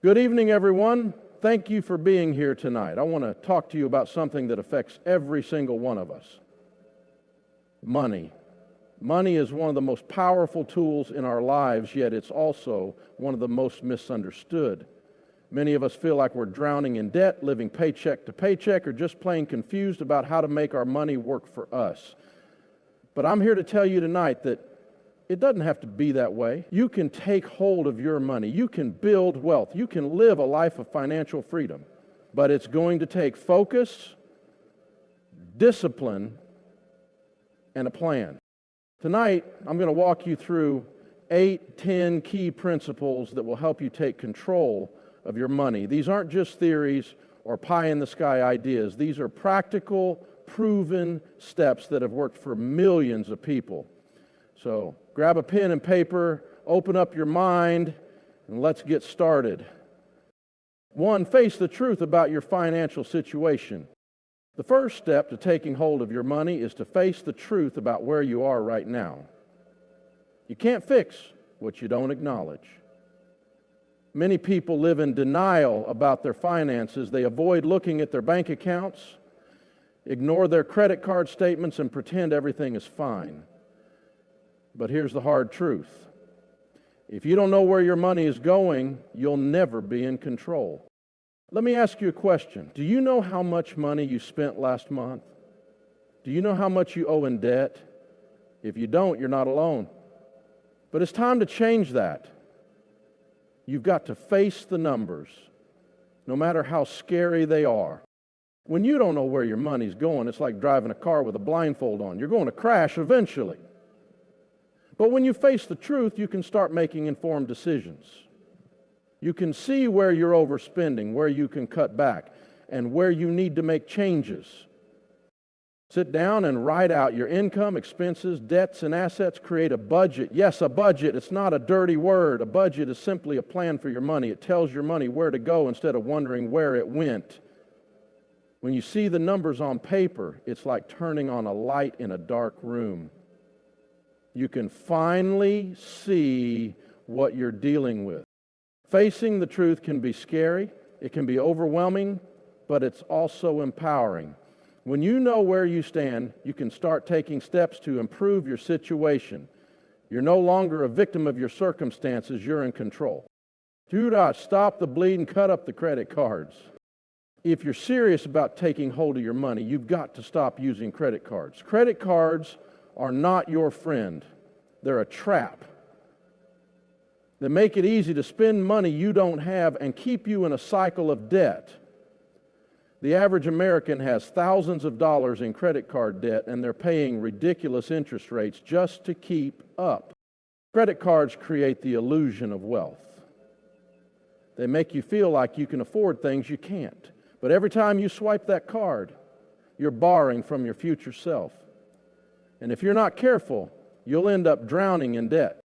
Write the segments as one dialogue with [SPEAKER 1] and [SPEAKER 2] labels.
[SPEAKER 1] Good evening, everyone. Thank you for being here tonight. I want to talk to you about something that affects every single one of us. Money. Money is one of the most powerful tools in our lives, yet it's also one of the most misunderstood. Many of us feel like we're drowning in debt, living paycheck to paycheck, or just plain confused about how to make our money work for us. But I'm here to tell you tonight that it doesn't have to be that way. You can take hold of your money. You can build wealth. You can live a life of financial freedom. But it's going to take focus, discipline, and a plan. Tonight, I'm going to walk you through 10 key principles that will help you take control of your money. These aren't just theories or pie-in-the-sky ideas. These are practical, proven steps that have worked for millions of people. So grab a pen and paper, open up your mind, and let's get started. 1, face the truth about your financial situation. The first step to taking hold of your money is to face the truth about where you are right now. You can't fix what you don't acknowledge. Many people live in denial about their finances. They avoid looking at their bank accounts, ignore their credit card statements, and pretend everything is fine. But here's the hard truth. If you don't know where your money is going, you'll never be in control. Let me ask you a question. Do you know how much money you spent last month? Do you know how much you owe in debt? If you don't, you're not alone. But it's time to change that. You've got to face the numbers, no matter how scary they are. When you don't know where your money's going, it's like driving a car with a blindfold on. You're going to crash eventually. But when you face the truth, you can start making informed decisions. You can see where you're overspending, where you can cut back, and where you need to make changes. Sit down and write out your income, expenses, debts, and assets. Create a budget. Yes, a budget. It's not a dirty word. A budget is simply a plan for your money. It tells your money where to go instead of wondering where it went. When you see the numbers on paper, it's like turning on a light in a dark room. You can finally see what you're dealing with. Facing the truth can be scary, it can be overwhelming, but it's also empowering. When you know where you stand, you can start taking steps to improve your situation. You're no longer a victim of your circumstances, you're in control. Stop the bleed and cut up the credit cards. If you're serious about taking hold of your money, you've got to stop using credit cards. Credit cards are not your friend. They're a trap. They make it easy to spend money you don't have and keep you in a cycle of debt. The average American has thousands of dollars in credit card debt, and they're paying ridiculous interest rates just to keep up. Credit cards create the illusion of wealth. They make you feel like you can afford things you can't. But every time you swipe that card, you're borrowing from your future self. And if you're not careful, you'll end up drowning in debt.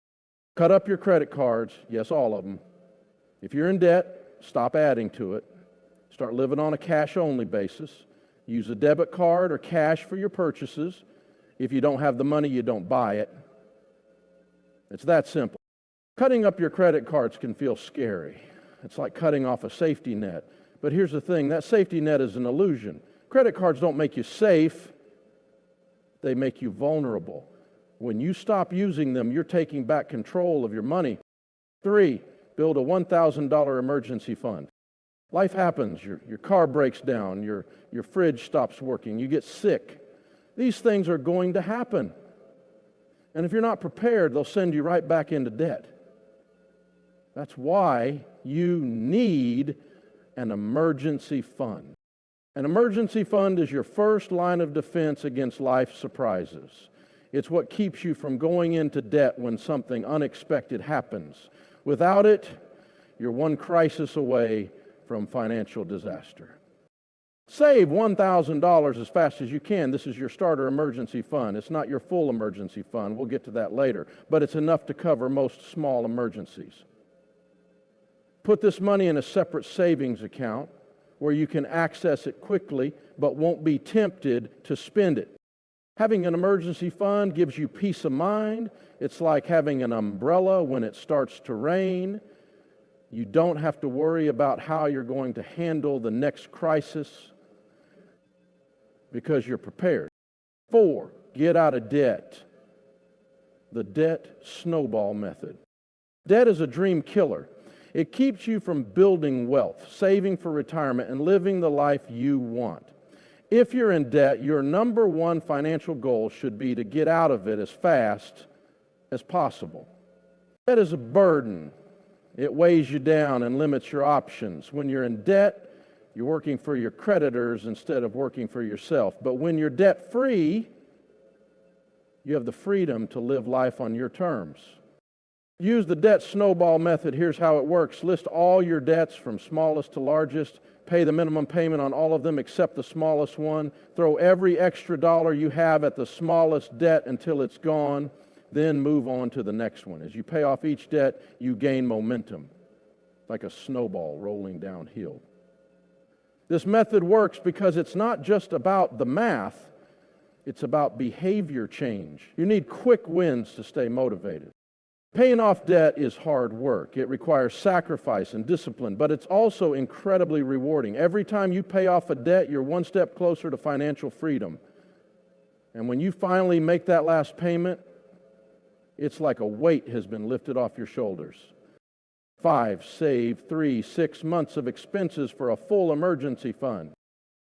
[SPEAKER 1] Cut up your credit cards, yes, all of them. If you're in debt, stop adding to it. Start living on a cash-only basis. Use a debit card or cash for your purchases. If you don't have the money, you don't buy it. It's that simple. Cutting up your credit cards can feel scary. It's like cutting off a safety net. But here's the thing, that safety net is an illusion. Credit cards don't make you safe. They make you vulnerable. When you stop using them, you're taking back control of your money. 3, build a $1,000 emergency fund. Life happens. Your car breaks down. Your fridge stops working. You get sick. These things are going to happen. And if you're not prepared, they'll send you right back into debt. That's why you need an emergency fund. An emergency fund is your first line of defense against life's surprises. It's what keeps you from going into debt when something unexpected happens. Without it, you're one crisis away from financial disaster. Save $1,000 as fast as you can. This is your starter emergency fund. It's not your full emergency fund. We'll get to that later. But it's enough to cover most small emergencies. Put this money in a separate savings account where you can access it quickly but won't be tempted to spend it. Having an emergency fund gives you peace of mind. It's like having an umbrella when it starts to rain. You don't have to worry about how you're going to handle the next crisis because you're prepared. 4, get out of debt. The debt snowball method. Debt is a dream killer. It keeps you from building wealth, saving for retirement, and living the life you want. If you're in debt, your number one financial goal should be to get out of it as fast as possible. Debt is a burden. It weighs you down and limits your options. When you're in debt, you're working for your creditors instead of working for yourself. But when you're debt-free, you have the freedom to live life on your terms. Use the debt snowball method. Here's how it works. List all your debts from smallest to largest. Pay the minimum payment on all of them except the smallest one. Throw every extra dollar you have at the smallest debt until it's gone. Then move on to the next one. As you pay off each debt, you gain momentum, like a snowball rolling downhill. This method works because it's not just about the math, it's about behavior change. You need quick wins to stay motivated. Paying off debt is hard work. It requires sacrifice and discipline, but it's also incredibly rewarding. Every time you pay off a debt, you're one step closer to financial freedom. And when you finally make that last payment, it's like a weight has been lifted off your shoulders. 5, save 3-6 months of expenses for a full emergency fund.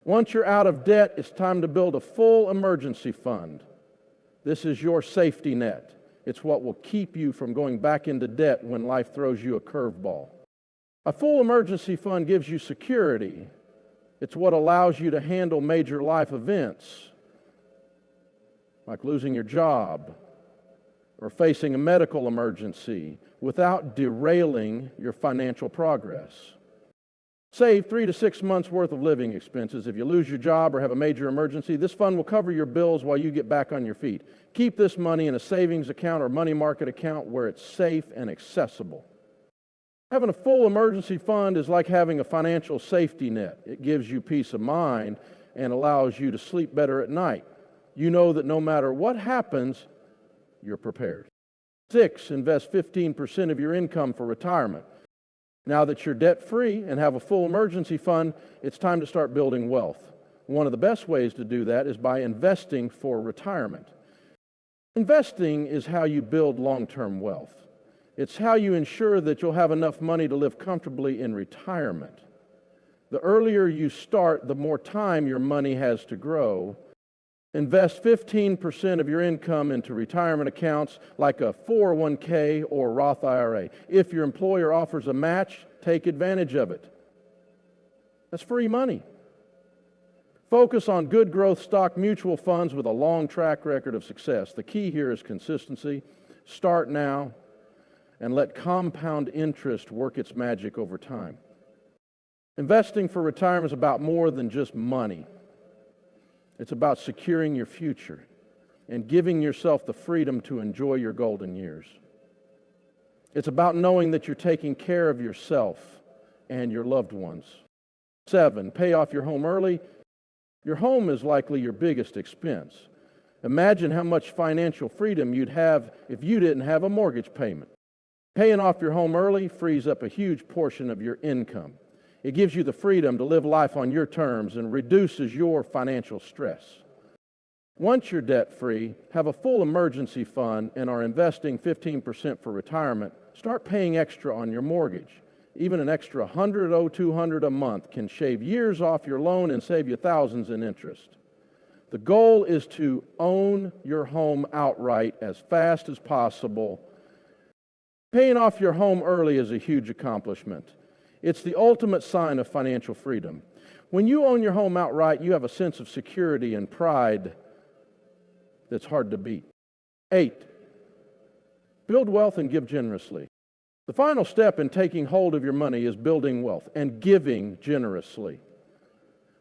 [SPEAKER 1] Once you're out of debt, it's time to build a full emergency fund. This is your safety net. It's what will keep you from going back into debt when life throws you a curveball. A full emergency fund gives you security. It's what allows you to handle major life events, like losing your job or facing a medical emergency, without derailing your financial progress. Save 3 to 6 months worth of living expenses. If you lose your job or have a major emergency, this fund will cover your bills while you get back on your feet. Keep this money in a savings account or money market account where it's safe and accessible. Having a full emergency fund is like having a financial safety net. It gives you peace of mind and allows you to sleep better at night. You know that no matter what happens, you're prepared. 6, invest 15% of your income for retirement. Now that you're debt-free and have a full emergency fund, it's time to start building wealth. One of the best ways to do that is by investing for retirement. Investing is how you build long-term wealth. It's how you ensure that you'll have enough money to live comfortably in retirement. The earlier you start, the more time your money has to grow. Invest 15% of your income into retirement accounts like a 401k or Roth IRA. If your employer offers a match, take advantage of it. That's free money. Focus on good growth stock mutual funds with a long track record of success. The key here is consistency. Start now and let compound interest work its magic over time. Investing for retirement is about more than just money. It's about securing your future and giving yourself the freedom to enjoy your golden years. It's about knowing that you're taking care of yourself and your loved ones. 7, pay off your home early. Your home is likely your biggest expense. Imagine how much financial freedom you'd have if you didn't have a mortgage payment. Paying off your home early frees up a huge portion of your income. It gives you the freedom to live life on your terms and reduces your financial stress. Once you're debt-free, have a full emergency fund and are investing 15% for retirement, start paying extra on your mortgage. Even an extra $100 or $200 a month can shave years off your loan and save you thousands in interest. The goal is to own your home outright as fast as possible. Paying off your home early is a huge accomplishment. It's the ultimate sign of financial freedom. When you own your home outright, you have a sense of security and pride that's hard to beat. 8, build wealth and give generously. The final step in taking hold of your money is building wealth and giving generously.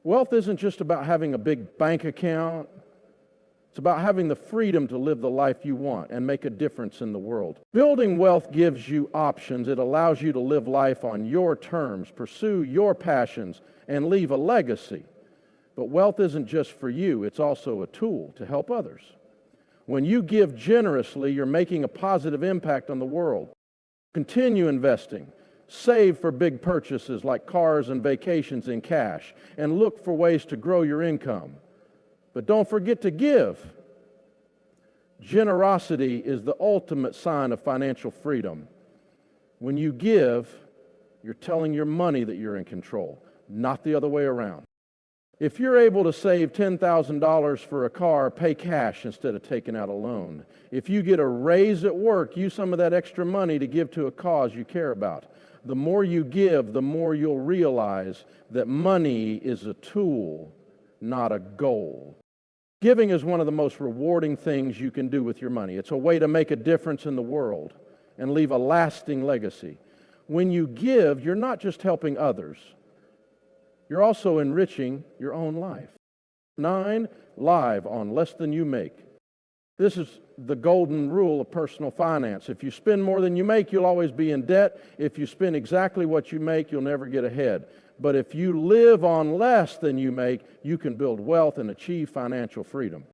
[SPEAKER 1] Wealth isn't just about having a big bank account. It's about having the freedom to live the life you want and make a difference in the world. Building wealth gives you options. It allows you to live life on your terms, pursue your passions, and leave a legacy. But wealth isn't just for you. It's also a tool to help others. When you give generously, you're making a positive impact on the world. Continue investing. Save for big purchases like cars and vacations in cash, and look for ways to grow your income. But don't forget to give. Generosity is the ultimate sign of financial freedom. When you give, you're telling your money that you're in control, not the other way around. If you're able to save $10,000 for a car, pay cash instead of taking out a loan. If you get a raise at work, use some of that extra money to give to a cause you care about. The more you give, the more you'll realize that money is a tool, not a goal. Giving is one of the most rewarding things you can do with your money. It's a way to make a difference in the world and leave a lasting legacy. When you give, you're not just helping others. You're also enriching your own life. 9, live on less than you make. This is the golden rule of personal finance. If you spend more than you make, you'll always be in debt. If you spend exactly what you make, you'll never get ahead. But if you live on less than you make, you can build wealth and achieve financial freedom.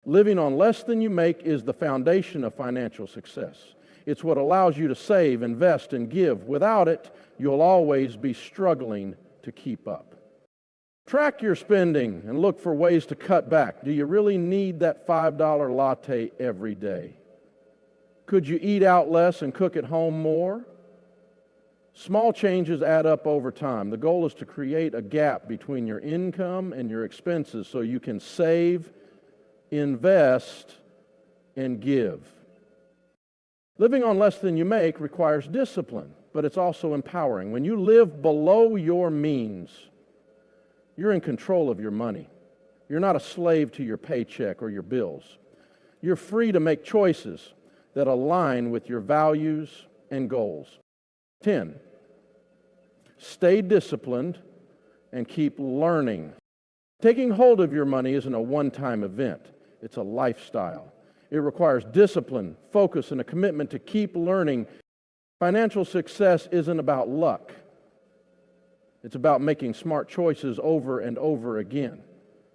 [SPEAKER 1] Living on less than you make is the foundation of financial success. It's what allows you to save, invest, and give. Without it, you'll always be struggling to keep up. Track your spending and look for ways to cut back. Do you really need that $5 latte every day? Could you eat out less and cook at home more? Small changes add up over time. The goal is to create a gap between your income and your expenses so you can save, invest, and give. Living on less than you make requires discipline, but it's also empowering. When you live below your means, you're in control of your money. You're not a slave to your paycheck or your bills. You're free to make choices that align with your values and goals. 10, stay disciplined and keep learning. Taking hold of your money isn't a one-time event. It's a lifestyle. It requires discipline, focus, and a commitment to keep learning. Financial success isn't about luck. It's about making smart choices over and over again.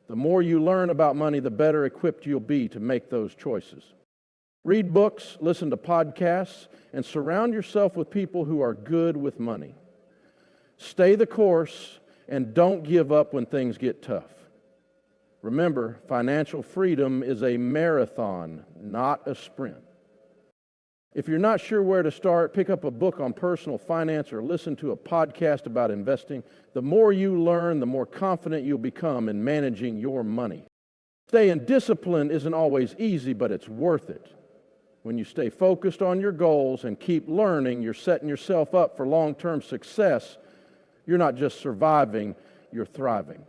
[SPEAKER 1] The more you learn about money, the better equipped you'll be to make those choices. Read books, listen to podcasts, and surround yourself with people who are good with money. Stay the course and don't give up when things get tough. Remember, financial freedom is a marathon, not a sprint. If you're not sure where to start, pick up a book on personal finance or listen to a podcast about investing. The more you learn, the more confident you'll become in managing your money. Staying disciplined isn't always easy, but it's worth it. When you stay focused on your goals and keep learning, you're setting yourself up for long-term success. You're not just surviving, you're thriving.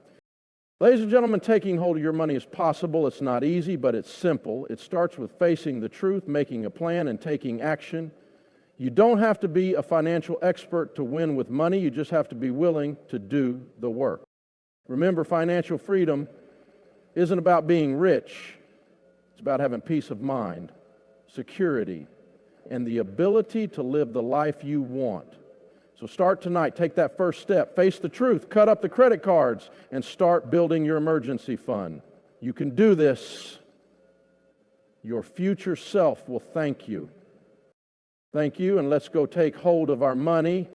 [SPEAKER 1] Ladies and gentlemen, taking hold of your money is possible. It's not easy, but it's simple. It starts with facing the truth, making a plan, and taking action. You don't have to be a financial expert to win with money. You just have to be willing to do the work. Remember, financial freedom isn't about being rich. It's about having peace of mind, security, and the ability to live the life you want. So start tonight. Take that first step. Face the truth. Cut up the credit cards and start building your emergency fund. You can do this. Your future self will thank you. Thank you, and let's go take hold of our money